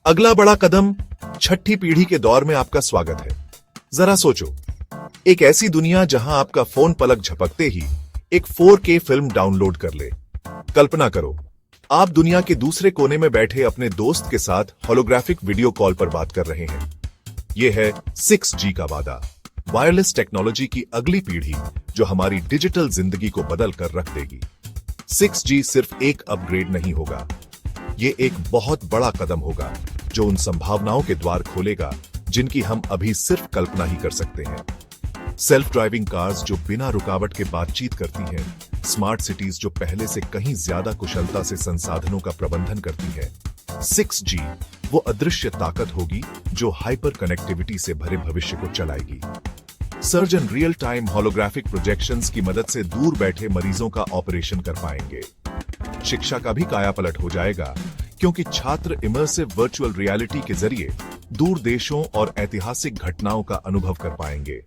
अगला बड़ा कदम, छठी पीढ़ी के दौर में आपका स्वागत है। जरा सोचो, एक ऐसी दुनिया जहां आपका फोन पलक झपकते ही एक 4K फिल्म डाउनलोड कर ले। कल्पना करो, आप दुनिया के दूसरे कोने में बैठे अपने दोस्त के साथ होलोग्राफिक वीडियो कॉल पर बात कर रहे हैं। यह है 6G का वादा, वायरलेस टेक्नोलॉजी की अगली पीढ़ी जो हमारी डिजिटल जिंदगी को बदल कर रख देगी। 6G सिर्फ एक अपग्रेड नहीं होगा, ये एक बहुत बड़ा कदम होगा जो उन संभावनाओं के द्वार खोलेगा जिनकी हम अभी सिर्फ कल्पना ही कर सकते हैं। सेल्फ ड्राइविंग कार्स जो बिना रुकावट के बातचीत करती हैं, स्मार्ट सिटीज जो पहले से कहीं ज्यादा कुशलता से संसाधनों का प्रबंधन करती है। 6G वो अदृश्य ताकत होगी जो हाइपर कनेक्टिविटी से भरे भविष्य को चलाएगी। Surgeon real time holographic projections की मदद से दूर बैठे मरीजों का ऑपरेशन कर पाएंगे। शिक्षा का भी कायापलट हो जाएगा क्योंकि छात्र इमर्सिव वर्चुअल रियलिटी के जरिए दूर देशों और ऐतिहासिक घटनाओं का अनुभव कर पाएंगे।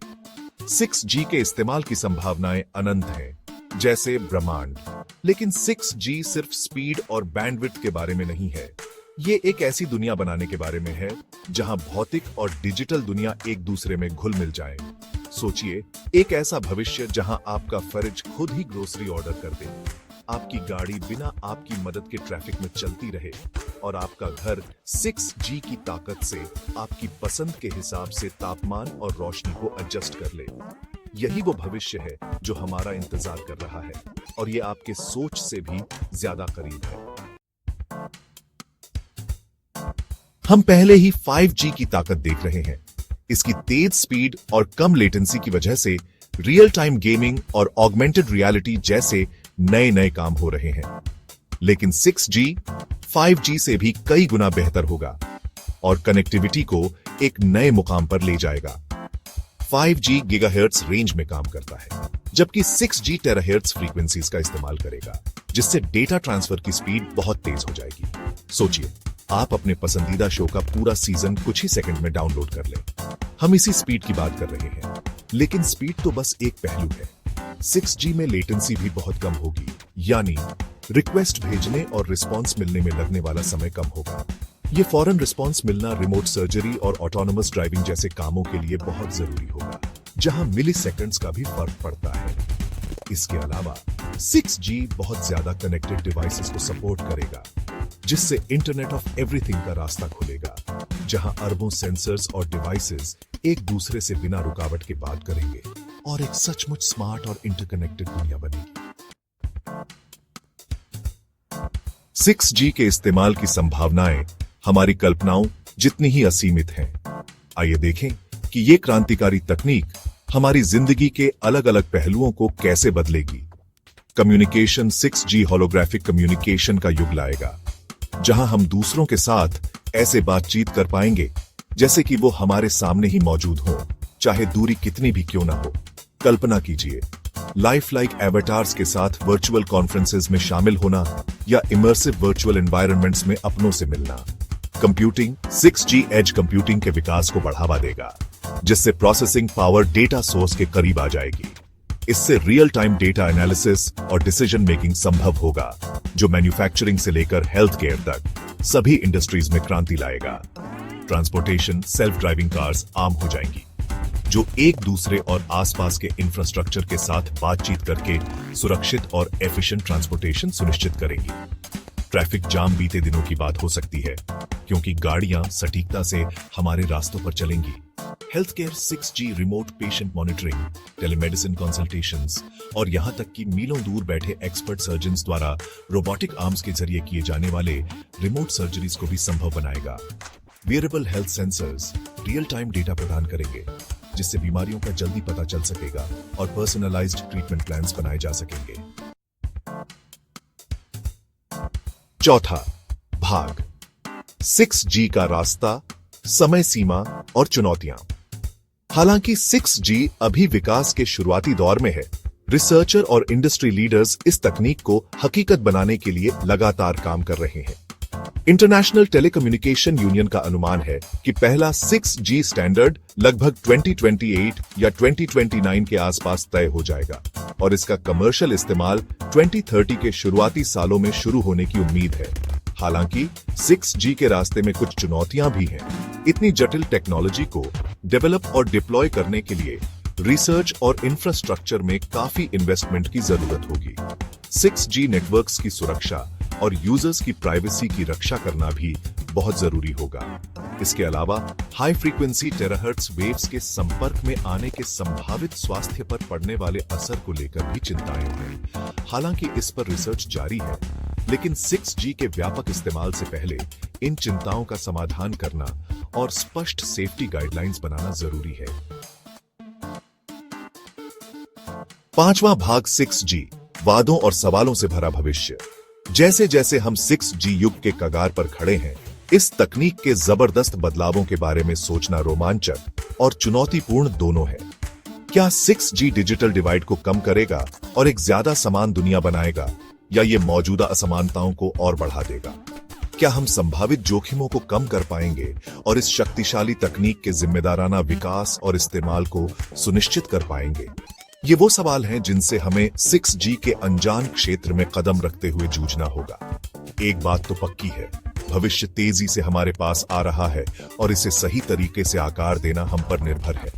6G के इस्तेमाल की संभावनाएं अनंत हैं, जैसे ब्रह्मांड। लेकिन 6G सिर्फ स्पीड और बैंडविड्थ के बारे में नहीं है, ये एक ऐसी दुनिया बनाने के बारे में है जहां भौतिक और डिजिटल दुनिया एक दूसरे में घुल मिल जाए। सोचिए, एक ऐसा भविष्य जहां आपका फ्रिज खुद ही ग्रोसरी ऑर्डर कर दे, आपकी गाड़ी बिना आपकी मदद के ट्रैफिक में चलती रहे और आपका घर 6G की ताकत से आपकी पसंद के हिसाब से तापमान और रोशनी को एडजस्ट कर ले। यही वो भविष्य है जो हमारा इंतजार कर रहा है और ये आपके सोच से भी ज्यादा करीब है। हम पहले ही 5G की ताकत देख रहे हैं। इसकी तेज स्पीड और कम लेटेंसी की वजह से रियल टाइम गेमिंग और ऑगमेंटेड रियलिटी जैसे नए काम हो रहे हैं। लेकिन 6G 5G से भी कई गुना बेहतर होगा और कनेक्टिविटी को एक नए मुकाम पर ले जाएगा। 5G गीगाहर्ट्ज रेंज में काम करता है, जबकि 6G टेराहर्ट्ज फ्रीक्वेंसीज का इस्तेमाल करेगा, जिससे डेटा ट्रांसफर की स्पीड बहुत तेज हो जाएगी। सोचिए, आप अपने पसंदीदा शो का पूरा सीजन कुछ ही सेकंड में डाउनलोड कर लें। हम इसी स्पीड की बात कर रहे हैं, लेकिन स्पीड तो बस एक पहलू है। 6G में लेटेंसी भी बहुत कम होगी, यानी रिक्वेस्ट भेजने और रिस्पॉन्स मिलने में लगने वाला समय कम होगा। ये फौरन रिस्पॉन्स मिलना रिमोट सर्जरी और ऑटोनोमस ड्राइविंग जैसे कामों के लिए बहुत जरूरी होगा, जहां मिली सेकेंड्स का भी फर्क पड़ता है। इसके अलावा 6G बहुत ज्यादा कनेक्टेड डिवाइसेस को सपोर्ट करेगा, जिससे इंटरनेट ऑफ एवरीथिंग का रास्ता खुलेगा, जहां अरबों सेंसर्स और डिवाइसेस एक दूसरे से बिना रुकावट के बात करेंगे और एक सचमुच स्मार्ट और इंटरकनेक्टेड दुनिया बनेगी। 6G के इस्तेमाल की संभावनाएं हमारी कल्पनाओं जितनी ही असीमित हैं। आइए देखें कि ये क्रांतिकारी तकनीक हमारी जिंदगी के अलग अलग पहलुओं को कैसे बदलेगी। कम्युनिकेशन 6G होलोग्राफिक कम्युनिकेशन का युग लाएगा, जहां हम दूसरों के साथ ऐसे बातचीत कर पाएंगे जैसे कि वो हमारे सामने ही मौजूद हो, चाहे दूरी कितनी भी क्यों ना हो। कल्पना कीजिए, लाइफ लाइक एवटार्स के साथ वर्चुअल कॉन्फ्रेंसेस में शामिल होना या इमर्सिव वर्चुअल एनवायरनमेंट्स में अपनों से मिलना। कंप्यूटिंग 6G एज कंप्यूटिंग के विकास को बढ़ावा देगा, जिससे प्रोसेसिंग पावर डेटा सोर्स के करीब आ जाएगी। इससे रियल टाइम डेटा एनालिसिस और डिसीजन मेकिंग संभव होगा, जो मैन्युफैक्चरिंग से लेकर हेल्थ केयर तक सभी इंडस्ट्रीज में क्रांति लाएगा। ट्रांसपोर्टेशन सेल्फ ड्राइविंग कार्स आम हो जाएंगी, जो एक दूसरे और आसपास के इंफ्रास्ट्रक्चर के साथ बातचीत करके सुरक्षित और एफिशिएंट ट्रांसपोर्टेशन सुनिश्चित करेंगी। ट्रैफिक जाम बीते दिनों की बात हो सकती है, क्योंकि गाड़ियां सटीकता से हमारे रास्तों पर चलेंगी। Health care 6G remote patient monitoring, telemedicine consultations और यहां तक कि मीलों दूर बैठे एक्सपर्ट सर्जन्स द्वारा रोबोटिक आर्म्स के जरिए किए जाने वाले रिमोट सर्जरीज को भी संभव बनाएगा। Wearable health sensors real time data प्रदान करेंगे, जिससे बीमारियों का जल्दी पता चल सकेगा और पर्सनलाइज्ड ट्रीटमेंट प्लान्स बनाए जा सकेंगे। चौथा भाग, 6G का रास्ता, समय सीमा और चुनौतियां। हालांकि 6G अभी विकास के शुरुआती दौर में है, रिसर्चर और इंडस्ट्री लीडर्स इस तकनीक को हकीकत बनाने के लिए लगातार काम कर रहे हैं। इंटरनेशनल टेलीकम्युनिकेशन यूनियन का अनुमान है कि पहला 6G स्टैंडर्ड लगभग 2028 या 2029 के आसपास तय हो जाएगा और इसका कमर्शियल इस्तेमाल 2030 के शुरुआती सालों में शुरू होने की उम्मीद है। हालांकि 6G के रास्ते में कुछ चुनौतियां भी हैं। इतनी जटिल टेक्नोलॉजी को डेवलप और डिप्लॉय करने के लिए रिसर्च और इंफ्रास्ट्रक्चर में काफी इन्वेस्टमेंट की जरूरत होगी। 6G नेटवर्क्स की सुरक्षा और यूजर्स की प्राइवेसी की रक्षा करना भी बहुत जरूरी होगा। इसके अलावा हाई फ्रीक्वेंसी टेराहर्ट्ज वेव्स के संपर्क में आने के संभावित स्वास्थ्य पर पड़ने वाले असर को लेकर भी चिंताएं हैं। हालांकि इस पर रिसर्च जारी है, लेकिन 6G के व्यापक इस्तेमाल से पहले इन चिंताओं का समाधान करना और स्पष्ट सेफ्टी गाइडलाइंस बनाना जरूरी है। पांचवा भाग 6G वादों और सवालों से भरा भविष्य। जैसे जैसे हम 6G युग के कगार पर खड़े हैं, इस तकनीक के जबरदस्त बदलावों के बारे में सोचना रोमांचक और चुनौतीपूर्ण दोनों है। क्या 6G डिजिटल डिवाइड को कम करेगा और एक ज्यादा समान दुनिया बनाएगा, या ये मौजूदा असमानताओं को और बढ़ा देगा? क्या हम संभावित जोखिमों को कम कर पाएंगे और इस शक्तिशाली तकनीक के जिम्मेदाराना विकास और इस्तेमाल को सुनिश्चित कर पाएंगे? ये वो सवाल हैं जिनसे हमें 6G के अनजान क्षेत्र में कदम रखते हुए जूझना होगा। एक बात तो पक्की है, भविष्य तेजी से हमारे पास आ रहा है और इसे सही तरीके से आकार देना हम पर निर्भर है।